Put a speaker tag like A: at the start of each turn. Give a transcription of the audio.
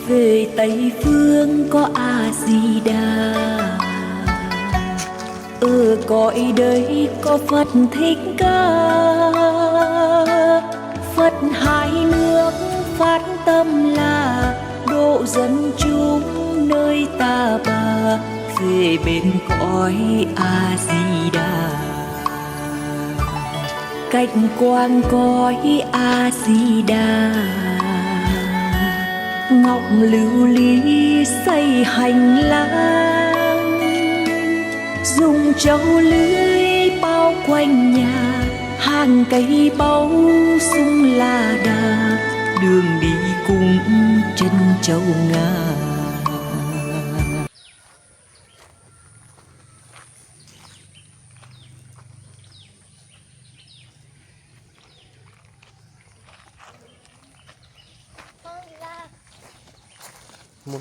A: về Tây phương có A Di Đà, ở cõi đây có Phật Thích Ca. Phật hai nước phát tâm là độ dân chúng nơi ta bà, về bên cõi A Di Đà. Cảnh quan cõi A Di Đà, ngọc lưu ly xây hành lang, dùng châu lưới bao quanh nhà, hàng cây báu sung la đà, đường đi cùng chân châu Nga.
B: Một